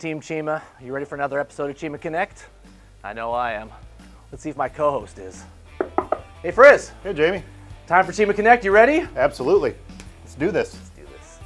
Team Cheema. You ready for another episode of Cheema Connect? I know I am. Let's see if my co-host is. Hey, Frizz. Hey, Jamie. Time for Cheema Connect. You ready? Absolutely. Let's do this. Let's do this.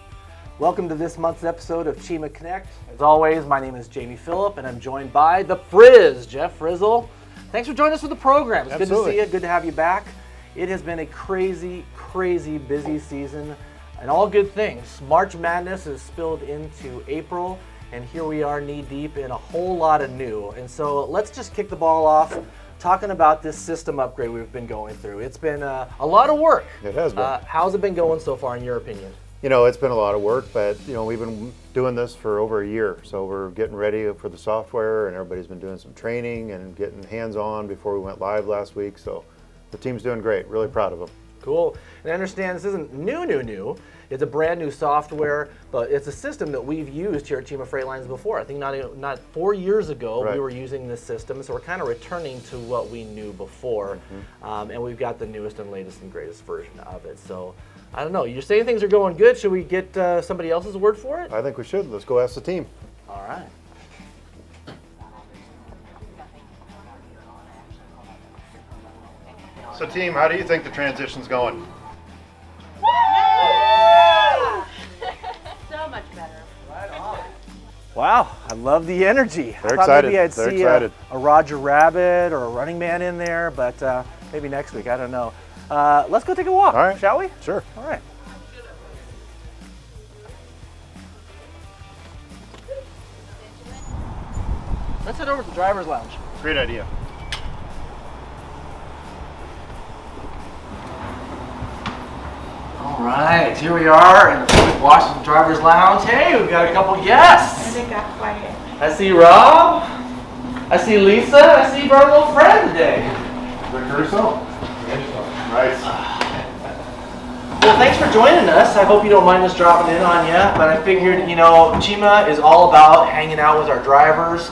Welcome to this month's episode of Cheema Connect. As always, my name is Jamie Phillip, and I'm joined by the Frizz, Jeff Frizzle. Thanks for joining us for the program. It's Absolutely. good to see you. Good to have you back. It has been a crazy, crazy busy season, and all good things. March Madness has spilled into April, and here we are knee-deep in a whole lot of new. And so let's just kick the ball off talking about this system upgrade we've been going through. It's been a lot of work. It has been. How's it been going so far, in your opinion? You know, it's been a lot of work, but we've been doing this for over a year. So we're getting ready for the software, and everybody's been doing some training and getting hands-on before we went live last week. So the team's doing great. Really proud of them. Cool. And I understand this isn't new. It's a brand new software, but it's a system that we've used here at Cheema Freight Lines before. I think not 4 years ago Right. we were using this system, so we're kind of returning to what we knew before, and we've got the newest and latest and greatest version of it. So I don't know. You're saying things are going good. Should we get somebody else's word for it? I think we should. Let's go ask the team. All right. So team, how do you think the transition's going? So much better. Wow, I love the energy. They're I thought excited. maybe I'd They're see excited. a Roger Rabbit or a Running Man in there, but maybe next week. I don't know. Let's go take a walk, All right. shall we? Sure. All right. Let's head over to the driver's lounge. Great idea. All right, here we are in the Washington driver's lounge. Hey, we've got a couple guests. And it got quiet. I see Rob. I see Lisa. I see our little friend today. Caruso? Nice. Well, thanks for joining us. I hope you don't mind us dropping in on you, but I figured, Cheema is all about hanging out with our drivers,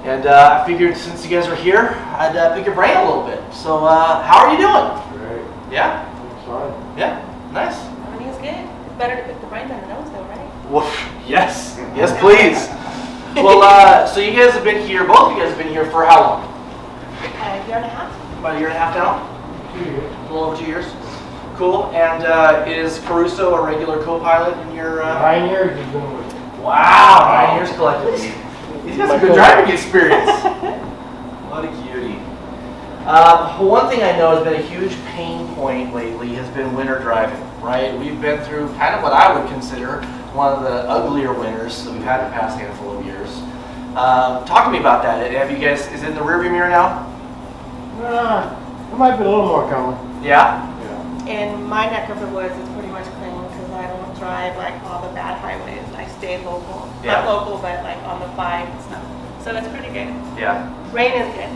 and I figured since you guys are here, I'd pick your brain a little bit. So, how are you doing? Great. Yeah? It's fine. Yeah? Nice. Everything's good. It's better to pick the brain than the nose, though, right? Well, yes. Yes, please. Well, so you guys have been here, both of you guys have been here for how long? A year and a half. About a year and a half now? 2 years. A little over 2 years. Cool. And is Caruso a regular co-pilot in your... 9 years he's been with me. Wow, 9 years collectively. He's got some good driving experience. What a cutie. One thing I know has been a huge pain point lately has been winter driving, right? We've been through kind of what I would consider one of the uglier winters that we've had in the past handful of years. Talk to me about that. Have you guys, is it in the rearview mirror now? There might be a little more coming. Yeah? Yeah. In my neck of the woods, it's pretty much clean because I don't drive like all the bad highways. I stay local. Yeah. Not local, but like on the 5 and stuff. So it's pretty good. Yeah. Rain is good.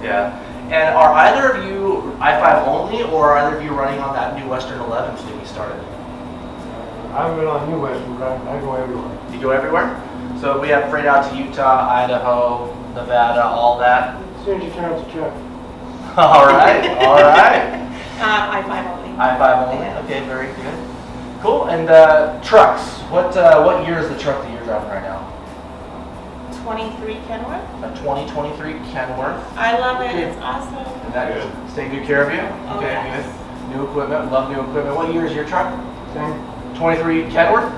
Yeah. And are either of you I-5 only, or are either of you running on that new Western 11 that we started? I haven't been on New Western, but I go everywhere. You go everywhere? So we have freight out to Utah, Idaho, Nevada, all that. As soon as you turn out the truck. All right, all right. I-5 only. I-5 only. Yeah. Okay, very good. Cool. And trucks. What year is the truck that you're driving right now? 23 Kenworth. A 2023 Kenworth. I love it. It's awesome. And that is taking good care of you. Oh, Okay, yes. good. New equipment. Love new equipment. What year is your truck? Same. 23 Kenworth.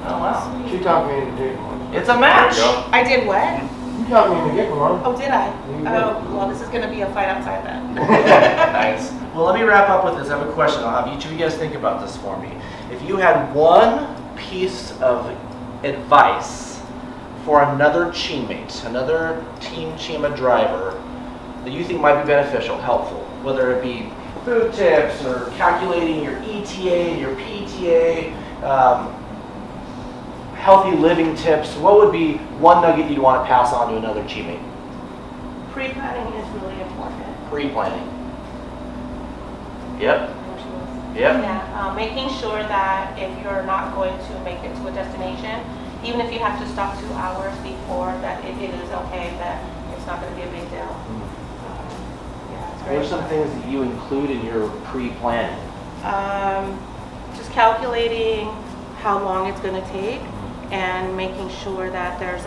Oh wow. She talked me into taking one. It's a match. I did what? You talked me into getting one. Oh, did I? You did. Oh, well, this is going to be a fight outside then. Nice. Well, let me wrap up with this. I have a question. I'll have each of you guys think about this for me. If you had one piece of advice for another Cheemate, another Team Cheema driver that you think might be beneficial, helpful, whether it be food tips or calculating your ETA, your PTA, healthy living tips, what would be one nugget you'd want to pass on to another Cheemate? Pre-planning is really important. Pre-planning. Yep. Yep. Yeah, making sure that if you're not going to make it to a destination, even if you have to stop 2 hours before, that it is okay, that it's not going to be a big deal. Yeah, it's What very are some things that you include in your pre-planning? just calculating how long it's going to take and making sure that there's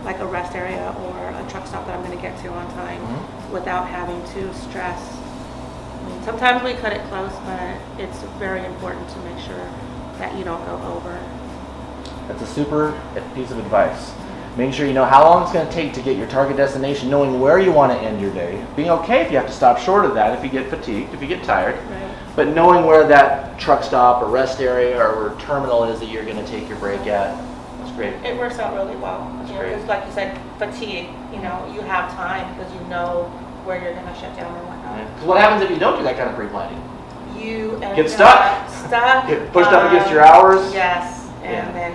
like a rest area or a truck stop that I'm going to get to on time without having to stress. I mean, sometimes we cut it close, but it's very important to make sure that you don't go over. That's a super piece of advice. Making sure you know how long it's going to take to get your target destination, knowing where you want to end your day, being okay if you have to stop short of that, if you get fatigued, if you get tired, Right. but knowing where that truck stop or rest area or terminal is that you're going to take your break at. That's great. It works out really well. That's You know, great. because like you said, fatigue, you know, you have time because you know where you're going to shut down and whatnot. Because what happens if you don't do that kind of pre-planning? You end Get stuck. up stuck. Get pushed up against your hours. Yes, and Yeah. then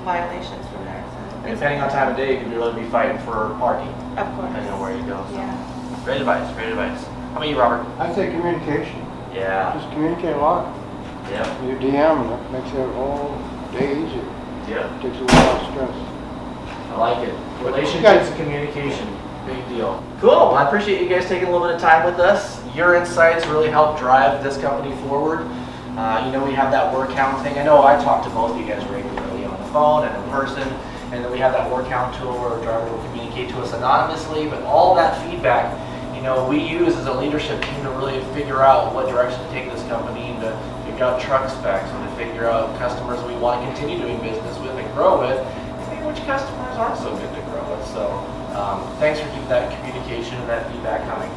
violations from there. So And depending on time of day, you could really be fighting for parking, of course. depending on where you go. So. Yeah. Great advice, great advice. How about you, Robert? I say communication. Yeah. Just communicate a lot. Yeah. You DM, and that makes it all day easier. Yeah. Takes away all stress. I like it. Relationships and communication, big deal. Cool. Well, I appreciate you guys taking a little bit of time with us. Your insights really help drive this company forward. You know, we have that word count thing. I know I talk to both of you guys regularly on the phone and in person, and then we have that word count tool where a driver will communicate to us anonymously, but all that feedback, you know, we use as a leadership team to really figure out what direction to take this company and to figure out truck specs and to figure out customers we want to continue doing business with and grow with, and maybe which customers aren't so good to grow with. So thanks for keeping that communication and that feedback coming.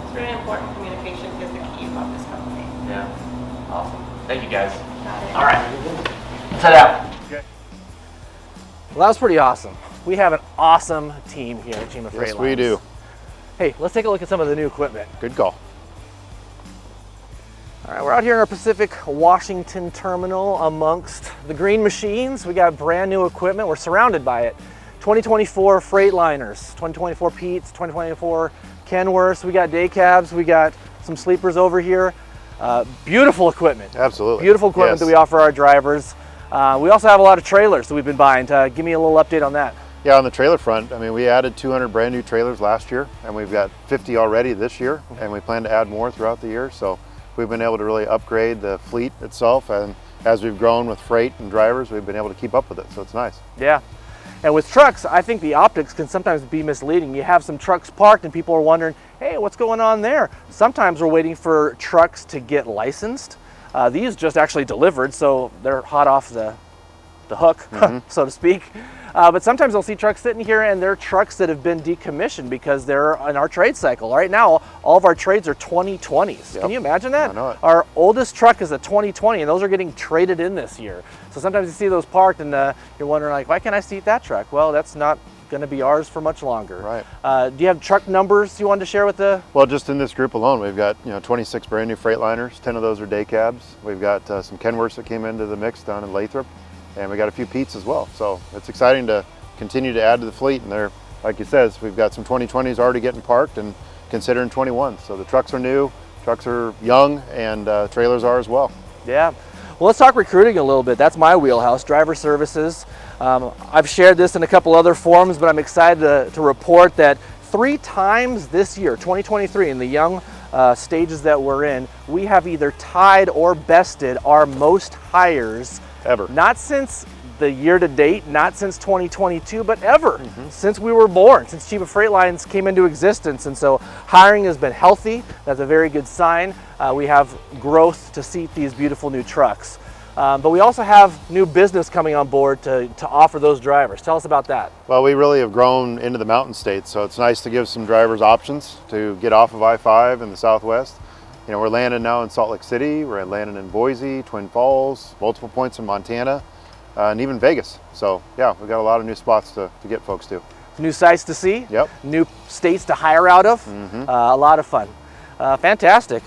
It's very important. Communication is the key about this company. Yeah, awesome. Thank you guys. Got it. All right, let's head out. Okay. Well, that was pretty awesome. We have an awesome team here at Cheema Freight Yes, we Lines. do. Hey, let's take a look at some of the new equipment. Good call. All right, we're out here in our Pacific Washington terminal amongst the green machines. We got brand new equipment. We're surrounded by it. 2024 Freightliners, 2024 Pete's, 2024 Kenworths. We got day cabs. We got some sleepers over here. Beautiful equipment. Absolutely. Beautiful equipment Yes. that we offer our drivers. We also have a lot of trailers that we've been buying. Give me a little update on that. Yeah, on the trailer front, I mean, we added 200 brand new trailers last year, and we've got 50 already this year, and we plan to add more throughout the year. So we've been able to really upgrade the fleet itself, and as we've grown with freight and drivers, we've been able to keep up with it. So it's nice. Yeah. And with trucks, I think the optics can sometimes be misleading. You have some trucks parked and people are wondering, hey, what's going on there? Sometimes we're waiting for trucks to get licensed. These just actually delivered, so they're hot off the hook, so to speak. But sometimes I'll see trucks sitting here and they're trucks that have been decommissioned because they're in our trade cycle. Right now, all of our trades are 2020s. Yep. Can you imagine that? I know it. Our oldest truck is a 2020 and those are getting traded in this year. So sometimes you see those parked and you're wondering like, why can't I seat that truck? Well, that's not going to be ours for much longer. Right. Do you have truck numbers you wanted to share with the? Well, just in this group alone, we've got 26 brand new Freightliners. 10 of those are day cabs. We've got some Kenworths that came into the mix down in Lathrop, and we got a few Pete's as well. So it's exciting to continue to add to the fleet. And they're, like you says, we've got some 2020s already getting parked and considering 21s. So the trucks are new, trucks are young, and trailers are as well. Yeah. Well, let's talk recruiting a little bit. That's my wheelhouse, driver services. I've shared this in a couple other forums, but I'm excited to report that 3 times this year, 2023, in the young stages that we're in, we have either tied or bested our most hires Ever. Not since the year to date, not since 2022, but ever since we were born, since Cheema Freight Lines came into existence. And so hiring has been healthy. That's a very good sign. We have growth to seat these beautiful new trucks. But we also have new business coming on board to offer those drivers. Tell us about that. Well, we really have grown into the mountain states, so it's nice to give some drivers options to get off of I-5 in the Southwest. You know, we're landing now in Salt Lake City, we're landing in Boise, Twin Falls, multiple points in Montana, and even Vegas. So yeah, we've got a lot of new spots to get folks to. New sites to see. Yep. New states to hire out of. A lot of fun. Fantastic.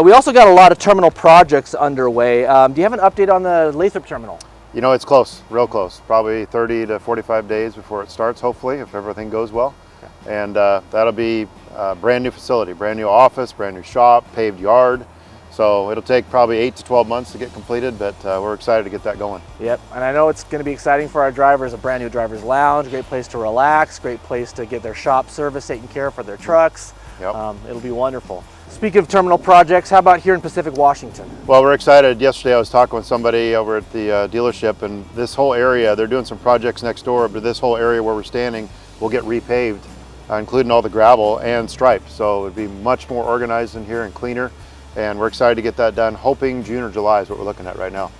We also got a lot of terminal projects underway. Do you have an update on the Lathrop terminal? You know, it's close, real close. Probably 30 to 45 days before it starts, hopefully, if everything goes well. Okay. And that'll be a brand new facility, brand new office, brand new shop, paved yard. So it'll take probably 8 to 12 months to get completed, but we're excited to get that going. Yep, and I know it's going to be exciting for our drivers. A brand new driver's lounge, great place to relax, great place to get their shop service taken care of for their trucks. Yep. It'll be wonderful. Speaking of terminal projects, how about here in Pacific Washington? Well, we're excited. Yesterday I was talking with somebody over at the dealership, and this whole area, they're doing some projects next door, but this whole area where we're standing will get repaved, including all the gravel and striped. So it'd be much more organized in here and cleaner, and we're excited to get that done, hoping June or July is what we're looking at right now.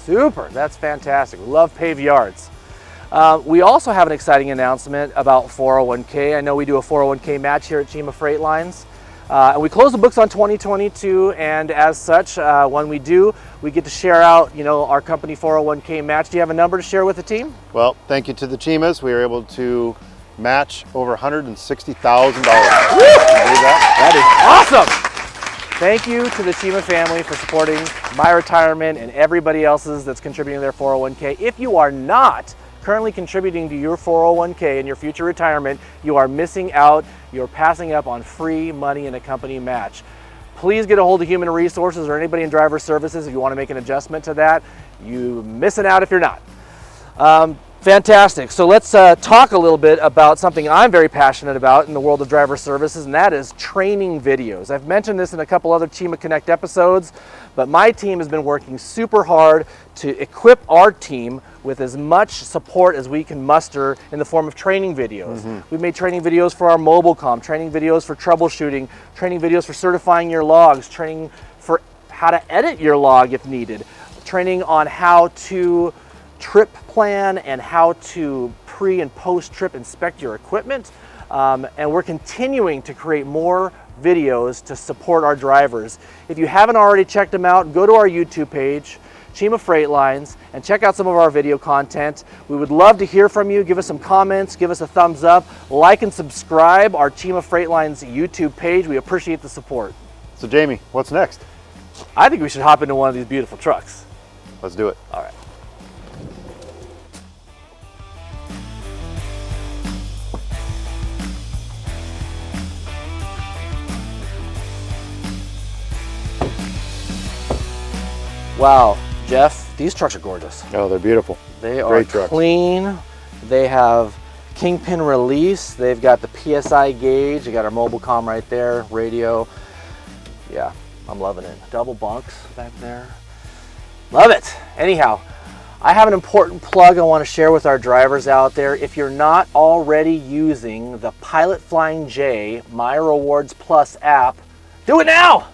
Super, that's fantastic. We love paved yards. We also have an exciting announcement about 401k. I know we do a 401k match here at Cheema Freight Lines. And we close the books on 2022, and as such, when we do, we get to share out, our company 401k match. Do you have a number to share with the team? Well, thank you to the Cheemas. We were able to match over $160,000. Can you believe that? That is awesome! Thank you to the Cheema family for supporting my retirement and everybody else's that's contributing to their 401k. If you are not currently contributing to your 401k in your future retirement, you are missing out. You're passing up on free money in a company match. Please get a hold of Human Resources or anybody in Driver Services if you want to make an adjustment to that. You're missing out if you're not. Fantastic. So let's talk a little bit about something I'm very passionate about in the world of driver services, and that is training videos. I've mentioned this in a couple other Cheema Connect episodes, but my team has been working super hard to equip our team with as much support as we can muster in the form of training videos. We've made training videos for our mobile comm, training videos for troubleshooting, training videos for certifying your logs, training for how to edit your log if needed, training on how to trip plan and how to pre and post trip inspect your equipment. And we're continuing to create more videos to support our drivers. If you haven't already checked them out, go to our YouTube page, Cheema Freight Lines, and check out some of our video content. We would love to hear from you. Give us some comments, give us a thumbs up, like and subscribe our Cheema Freight Lines YouTube page. We appreciate the support. So Jamie, what's next? I think we should hop into one of these beautiful trucks. Let's do it. All right. Wow, Jeff, these trucks are gorgeous. Oh, they're beautiful. They are Great trucks. clean. They have kingpin release. They've got the PSI gauge. They got our mobile comm right there, radio. Yeah, I'm loving it. Double bunks back there. Love it. Anyhow, I have an important plug I want to share with our drivers out there. If you're not already using the Pilot Flying J My Rewards Plus app, do it now.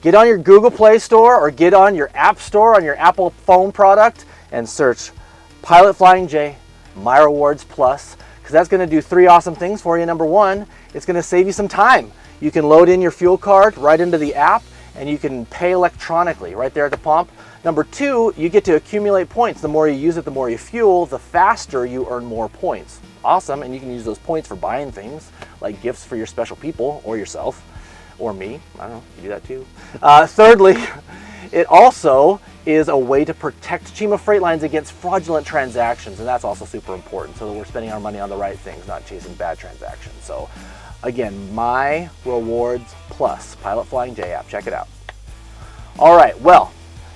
Get on your Google Play Store or get on your App Store on your Apple phone product and search Pilot Flying J My Rewards Plus, because that's going to do 3 awesome things for you. Number 1, it's going to save you some time. You can load in your fuel card right into the app and you can pay electronically right there at the pump. Number 2, you get to accumulate points. The more you use it, the more you fuel, the faster you earn more points. Awesome, and you can use those points for buying things like gifts for your special people or yourself. Or me, I don't know, you do that too. Thirdly, it also is a way to protect Cheema Freight Lines against fraudulent transactions, and that's also super important, so that we're spending our money on the right things, not chasing bad transactions. So again, My Rewards Plus, Pilot Flying J app, check it out. All right, well,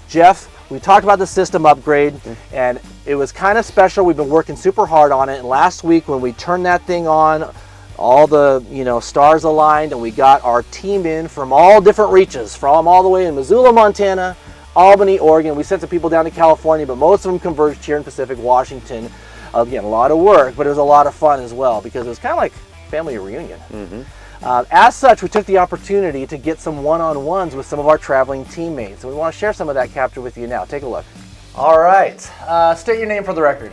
Jeff, we talked about the system upgrade, and it was kind of special. We've been working super hard on it, and last week when we turned that thing on, all the stars aligned, and we got our team in from all different reaches, from all the way in Missoula, Montana, Albany, Oregon. We sent some people down to California, but most of them converged here in Pacific Washington. Again, a lot of work, but it was a lot of fun as well because it was kind of like family reunion. As such, we took the opportunity to get some one-on-ones with some of our traveling teammates, and we want to share some of that capture with you now. Take a look. All right, state your name for the record.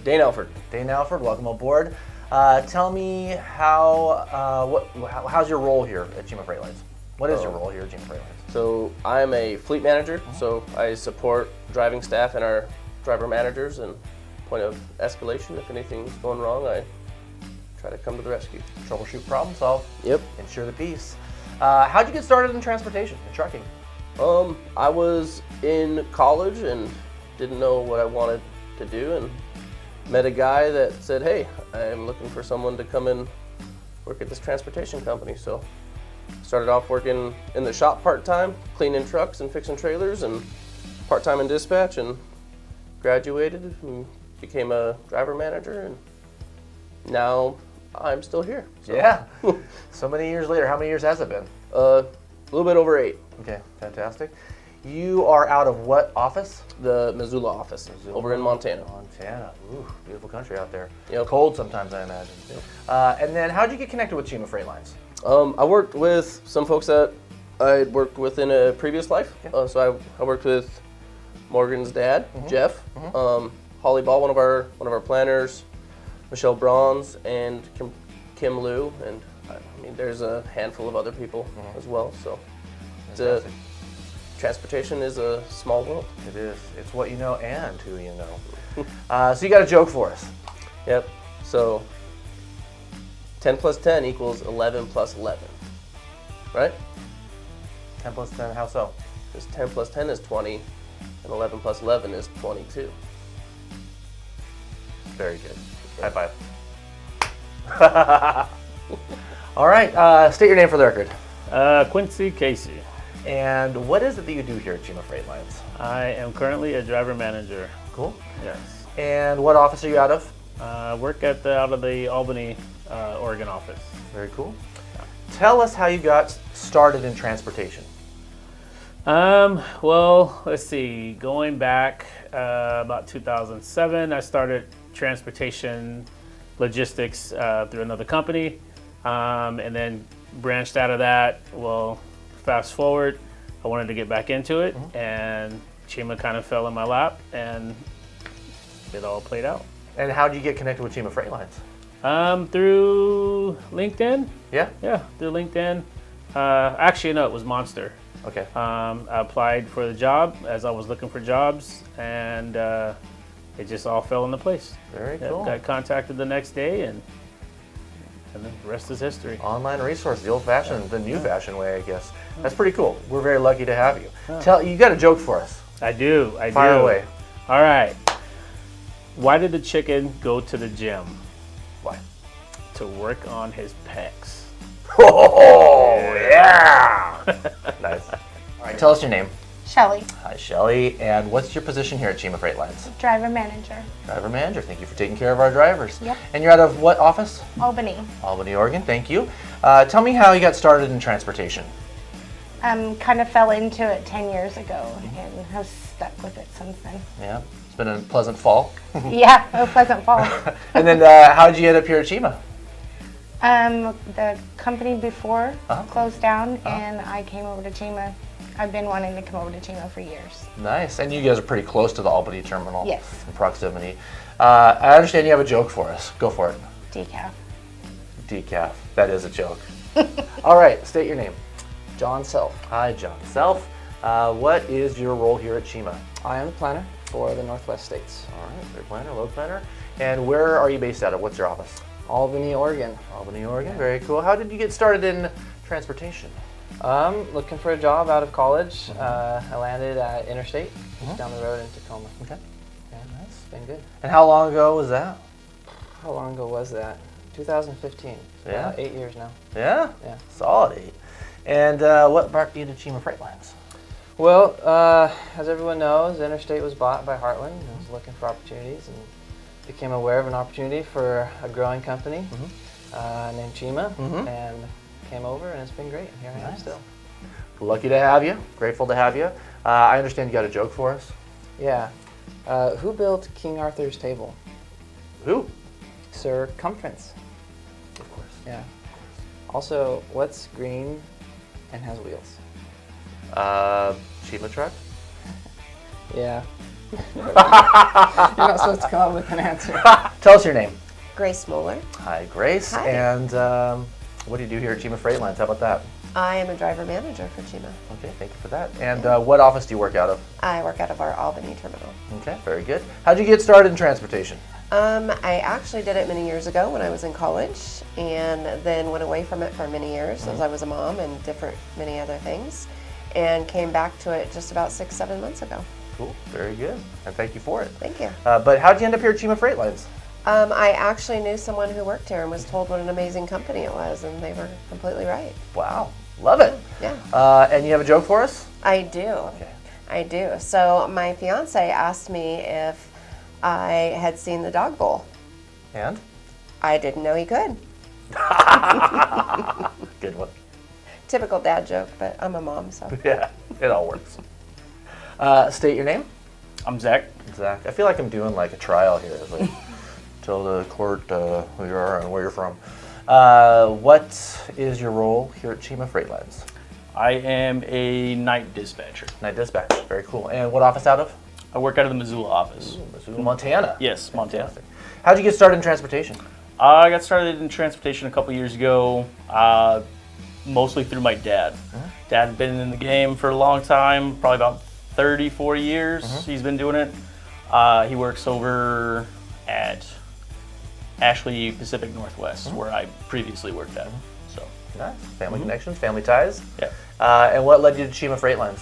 Dane Alford. Dane Alford, welcome aboard. Tell me how's your role here at Cheema Freight Lines? What is your role here at Cheema Freight Lines? So I'm a fleet manager, so I support driving staff and our driver managers, and point of escalation, if anything's going wrong, I try to come to the rescue. Troubleshoot, problem solve. Yep. Ensure the peace. How'd you get started in transportation, in trucking? I was in college and didn't know what I wanted to do, and met a guy that said, hey, I'm looking for someone to come and work at this transportation company. So started off working in the shop part-time, cleaning trucks and fixing trailers, and part-time in dispatch, and graduated and became a driver manager. And now I'm still here. So. Yeah. So many years later. How many years has it been? A little bit over 8. Okay, fantastic. You are out of what office? The Missoula office over in Montana. Montana. Ooh, beautiful country out there. Yep. Cold sometimes, I imagine. And then how'd you get connected with Cheema Freight Lines? I worked with some folks that I worked with in a previous life. Okay. So I worked with Morgan's dad, Jeff, Holly Ball, one of our planners, Michelle Bronze, and Kim Liu, and I mean there's a handful of other people as well. So transportation is a small world. It is. It's what you know and who you know. So you got a joke for us? Yep. So 10 plus 10 equals 11 plus 11, right? 10 plus 10, how so? Because 10 plus 10 is 20, and 11 plus 11 is 22. Very good. High five. All right, state your name for the record. Quincy Casey. And what is it that you do here at Cheema Freight Lines? I am currently a driver manager. Cool. Yes. And what office are you out of? Work out of the Albany, Oregon office. Very cool. Tell us how you got started in transportation. Well, let's see. Going back about 2007, I started transportation logistics through another company, and then branched out of that. Well, fast forward, I wanted to get back into it, and Cheema kind of fell in my lap, and it all played out. And how did you get connected with Cheema Freight Lines? Through LinkedIn. Yeah? Yeah, through LinkedIn. Actually, no, it was Monster. Okay. I applied for the job as I was looking for jobs, and it just all fell into place. Very Yeah, cool. got contacted the next day, and then the rest is history. Online resource, the old-fashioned, the new-fashioned way, I guess. That's pretty cool. We're very lucky to have you. You got a joke for us. I do. Fire away. All right. Why did the chicken go to the gym? Why? To work on his pecs. Oh, yeah! Nice. All right, tell us your name. Shelly, Hi, Shelly. And what's your position here at Cheema Freight Lines? driver manager, Driver manager. Thank you for taking care of our drivers. Yep. And you're out of what office? Albany. Albany, Oregon. Thank you. Tell me how you got started in transportation. Kind of fell into it 10 years ago and have stuck with it since then. Yeah, it's been a pleasant fall. Yeah, a pleasant fall. And then how did you end up here at Cheema? The company before Uh-huh. closed down and I came over to Cheema. I've been wanting to come over to Cheema for years. Nice. And you guys are pretty close to the Albany terminal. Yes. In proximity. I understand you have a joke for us. Go for it. Decaf. Decaf. That is a joke. All right, state your name. John Self. Hi, John. Self. What is your role here at Cheema? I am the planner for the Northwest States. All right, third planner, load planner. And where are you based out of? What's your office? Albany, Oregon. Albany, Oregon. Very cool. How did you get started in transportation? Looking for a job out of college. I landed at Interstate, just down the road in Tacoma. Okay. Yeah, it's been good. And how long ago was that? How long ago was that? 2015. Yeah. 8 years now. Yeah? Yeah. Solid 8. And what brought you to Cheema Freight Lines? Well, as everyone knows, Interstate was bought by Heartland. I was looking for opportunities and became aware of an opportunity for a growing company named Cheema, and came over, and it's been great. Here I am still. Lucky to have you. Grateful to have you. I understand you got a joke for us. Yeah. Who built King Arthur's table? Who? Circumference. Of course. Yeah. Also, what's green and has wheels? Cheema truck? Yeah. You're not supposed to come up with an answer. Tell us your name. Grace Moeller. Hi, Grace. Hi. And what do you do here at Cheema Freight Lines? How about that? I am a driver manager for Cheema. Okay, thank you for that. And what office do you work out of? I work out of our Albany terminal. Okay, very good. How'd you get started in transportation? I actually did it many years ago when I was in college, and then went away from it for many years as I was a mom and many other things, and came back to it just about 6-7 months ago. Cool, very good. And thank you for it. Thank you. But how'd you end up here at Cheema Freight Lines? I actually knew someone who worked here and was told what an amazing company it was, and they were completely right. Wow, love it. Yeah. And you have a joke for us? I do. Okay. I do. So my fiance asked me if I had seen the Dog Bowl. And? I didn't know he could. Good one. Typical dad joke, but I'm a mom, so. Yeah, it all works. State your name. I'm Zach. Zach. I feel like I'm doing like a trial here. It's like, tell the court who you are and where you're from. What is your role here at Cheema Freight Lines? I am a night dispatcher. Night dispatch. Very cool. And what office out of? I work out of the Missoula office. Missoula, Montana. Yes, Montana. Fantastic. How'd you get started in transportation? I got started in transportation a couple years ago, mostly through my dad. Dad's been in the game for a long time, probably about 30, 40 years. He's been doing it. He works over at Ashley Pacific Northwest, where I previously worked at. So Nice. Family connections, family ties. yeah. And what led you to Cheema Freight Lines?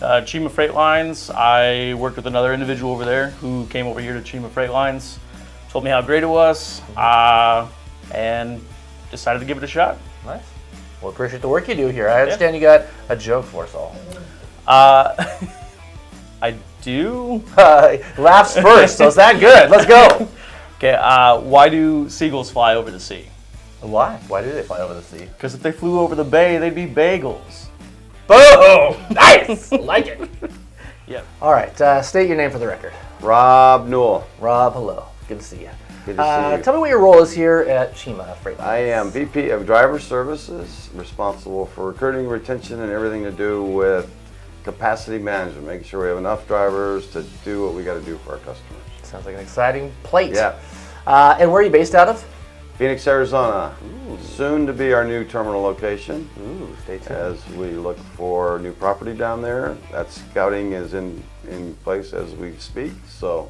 Cheema Freight Lines, I worked with another individual over there who came over here to Cheema Freight Lines, told me how great it was, and decided to give it a shot. Nice. Well, appreciate the work you do here. I understand you got a joke for us all. I do. Laughs first, so it's that good. Let's go. Okay, why do seagulls fly over the sea? Why? Why do they fly over the sea? Because if they flew over the bay, they'd be bagels. Boom! Nice! Like it. Yep. All right, state your name for the record. Rob Newell. Rob, hello. Good to see you. Good to see you. Tell me what your role is here at Cheema Freight Lines. I am VP of Driver Services, responsible for recruiting, retention, and everything to do with capacity management, making sure we have enough drivers to do what we got to do for our customers. Sounds like an exciting plate. Yeah. And where are you based out of? Phoenix, Arizona. Soon to be our new terminal location. Ooh, stay tuned. As we look for new property down there. That scouting is in place as we speak, so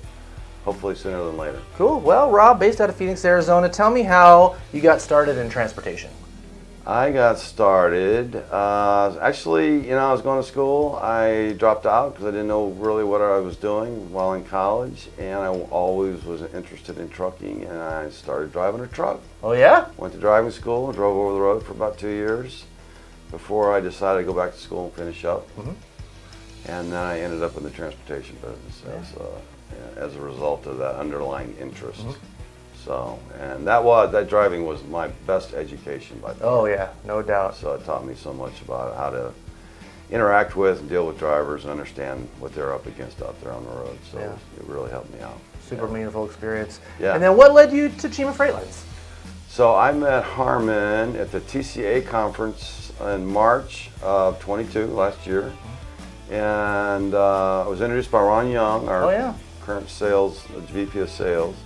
hopefully sooner than later. Cool. Well, Rob, based out of Phoenix, Arizona, tell me how you got started in transportation. I got started, actually, I was going to school. I dropped out because I didn't know really what I was doing while in college, and I always was interested in trucking, and I started driving a truck. Oh, yeah? Went to driving school, drove over the road for about 2 years before I decided to go back to school and finish up. And then I ended up in the transportation business as a result of that underlying interest. So, and that driving was my best education by far. Oh, yeah, no doubt. So it taught me so much about how to interact with and deal with drivers and understand what they're up against out there on the road. So it really helped me out. Super meaningful experience. Yeah. And then what led you to Cheema Freight Lines? So I met Harmon at the TCA conference in March of 22 last year. And I was introduced by Ron Young, our current VP of sales.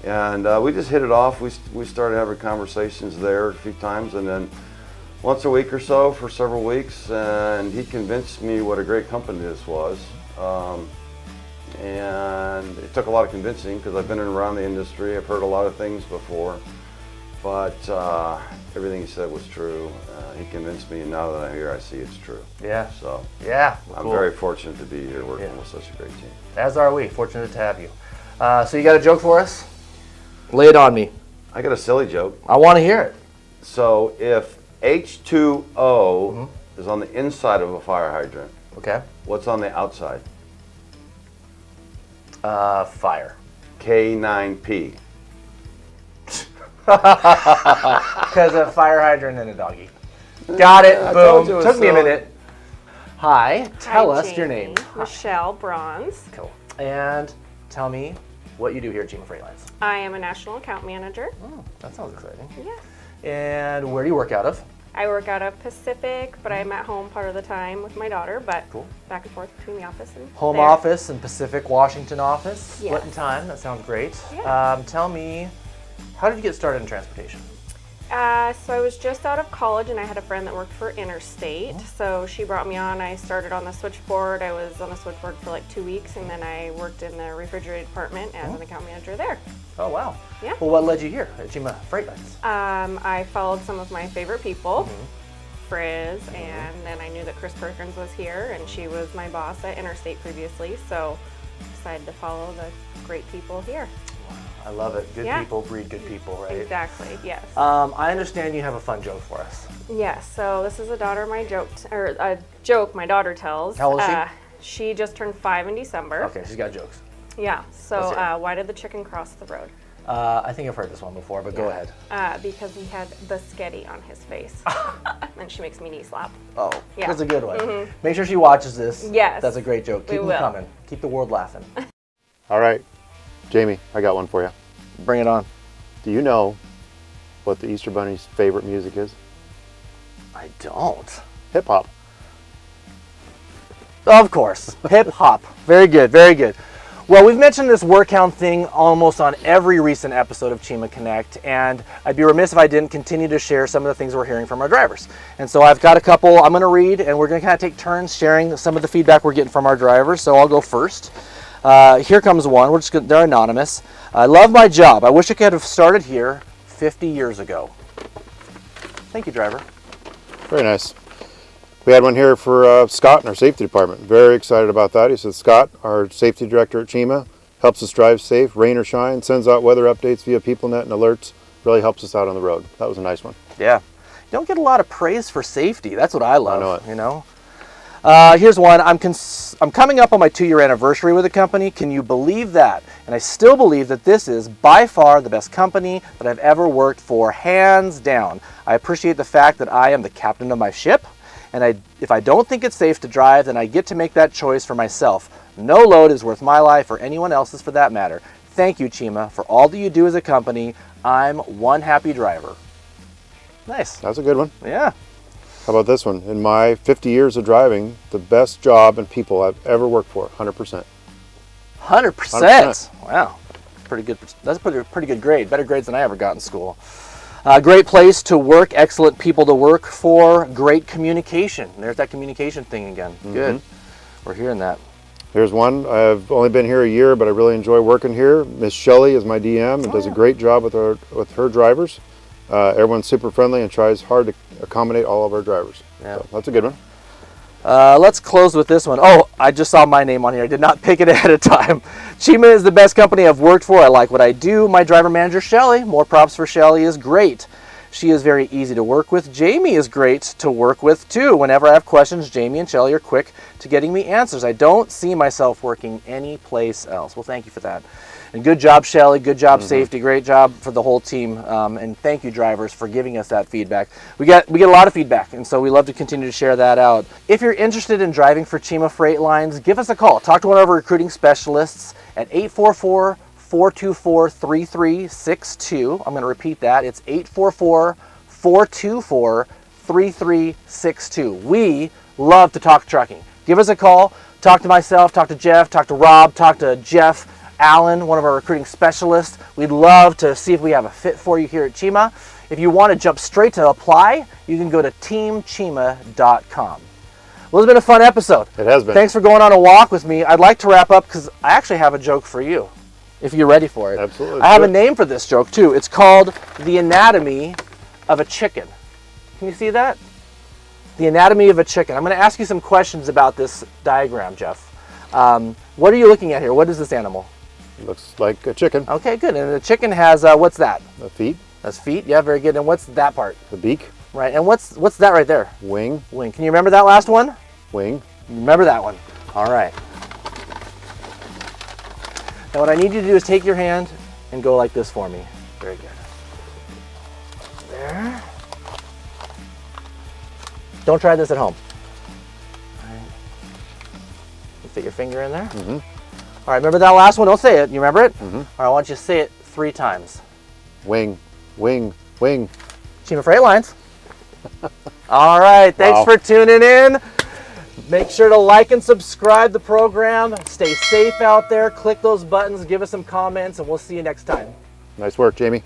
And we just hit it off. We started having conversations there a few times, and then once a week or so for several weeks, and he convinced me what a great company this was. And it took a lot of convincing because I've been around the industry. I've heard a lot of things before, but everything he said was true. He convinced me, and now that I'm here, I see it's true. Yeah. So yeah, I'm cool. very fortunate to be here working with such a great team. As are we. Fortunate to have you. So you got a joke for us? Lay it on me. I got a silly joke. I want to hear it. So if H2O is on the inside of a fire hydrant, okay, what's on the outside? Fire. K9P. Because a fire hydrant and a doggy. Got it. I Boom. told you it was Took me a silly. minute. Hi. Tell us your Jamie. name. Michelle Bronze. Cool. And tell me what you do here at Cheema Freight Lines. I am a national account manager. Oh, that sounds exciting. Yeah. And where do you work out of? I work out of Pacific, but I'm at home part of the time with my daughter, but Cool. back and forth between the office and Home there. office and Pacific Washington office. Yes. Splitting time. That sounds great. Yeah. Tell me, how did you get started in transportation? So I was just out of college and I had a friend that worked for Interstate. So she brought me on. I started on the switchboard. I was on the switchboard for like 2 weeks, and then I worked in the refrigerated department as an account manager there. Oh, wow. Yeah. Well, what led you here at Cheema Freight Lines? I followed some of my favorite people, Frizz, and then I knew that Chris Perkins was here, and she was my boss at Interstate previously, so decided to follow the great people here. I love it. Good people breed good people, right? Exactly, yes. I understand you have a fun joke for us. Yes, so this is a joke my daughter tells. How old is she? She just turned 5 in December. Okay, she's got jokes. Yeah, so Let's hear it. why did the chicken cross the road? I think I've heard this one before, but go ahead. Because he had the sketty on his face. And she makes me knee slap. Oh, Yeah. that's a good one. Make sure she watches this. Yes. That's a great joke. Keep them coming. Keep the world laughing. All right, Jamie, I got one for you. Bring it on. Do you know what the Easter Bunny's favorite music is? I don't. Hip hop. Of course. Hip hop. Very good, very good. Well, we've mentioned this word count thing almost on every recent episode of Cheema Connect, and I'd be remiss if I didn't continue to share some of the things we're hearing from our drivers. And so I've got a couple I'm going to read, and we're going to kind of take turns sharing some of the feedback we're getting from our drivers. So I'll go first. Here comes one. They're anonymous. I love my job. I wish I could have started here 50 years ago. Thank you, driver. Very nice. We had one here for Scott in our safety department. Very excited about that. He says, Scott, our safety director at Cheema, helps us drive safe, rain or shine, sends out weather updates via PeopleNet and alerts, really helps us out on the road. That was a nice one. Yeah. You don't get a lot of praise for safety. That's what I love. I know it. You know? Here's one. I'm coming up on my 2-year anniversary with the company. Can you believe that? And I still believe that this is by far the best company that I've ever worked for, hands down. I appreciate the fact that I am the captain of my ship. And if I don't think it's safe to drive, then I get to make that choice for myself. No load is worth my life or anyone else's for that matter. Thank you, Cheema, for all that you do as a company. I'm one happy driver. Nice. That's a good one. Yeah. How about this one? In my 50 years of driving, the best job and people I've ever worked for, 100%. 100%? Wow. Pretty good. That's a pretty good grade. Better grades than I ever got in school. Great place to work, excellent people to work for, great communication. There's that communication thing again. Good. We're hearing that. Here's one. I've only been here a year, but I really enjoy working here. Miss Shelley is my DM and does a great job with her drivers. Everyone's super friendly and tries hard to accommodate all of our drivers. Yeah. So that's a good one. Let's close with this one. Oh, I just saw my name on here. I did not pick it ahead of time. Cheema is the best company I've worked for. I like what I do. My driver manager, Shelly, more props for Shelly, is great. She is very easy to work with. Jamie is great to work with too. Whenever I have questions, Jamie and Shelly are quick to getting me answers. I don't see myself working any place else. Well, thank you for that. And good job, Shelly. Good job, safety. Great job for the whole team. And thank you, drivers, for giving us that feedback. We get a lot of feedback, and so we love to continue to share that out. If you're interested in driving for Cheema Freight Lines, give us a call. Talk to one of our recruiting specialists at 844-424-3362. I'm going to repeat that. It's 844-424-3362. We love to talk trucking. Give us a call. Talk to myself, talk to Jeff, talk to Rob, talk to Jeff Allen, one of our recruiting specialists. We'd love to see if we have a fit for you here at Cheema. If you want to jump straight to apply, you can go to teamcheema.com. Well, it's been a fun episode. It has been. Thanks for going on a walk with me. I'd like to wrap up because I actually have a joke for you, if you're ready for it. Absolutely. I have a name for this joke too. It's called The Anatomy of a Chicken. Can you see that? The anatomy of a chicken. I'm going to ask you some questions about this diagram, Jeff. What are you looking at here? What is this animal? Looks like a chicken. Okay, good. And the chicken has, what's that? The feet. That's feet. Yeah, very good. And what's that part? The beak. Right. And what's that right there? Wing. Wing. Can you remember that last one? Wing. Remember that one. All right. Now what I need you to do is take your hand and go like this for me. Very good. There. Don't try this at home. All right. You fit your finger in there. Mm-hmm. All right, remember that last one? Don't say it. You remember it? Mm-hmm. All right, I want you to say it 3 times. Wing, wing, wing. Cheema Freight Lines. All right, thanks for tuning in. Make sure to like and subscribe the program. Stay safe out there. Click those buttons. Give us some comments, and we'll see you next time. Nice work, Jamie.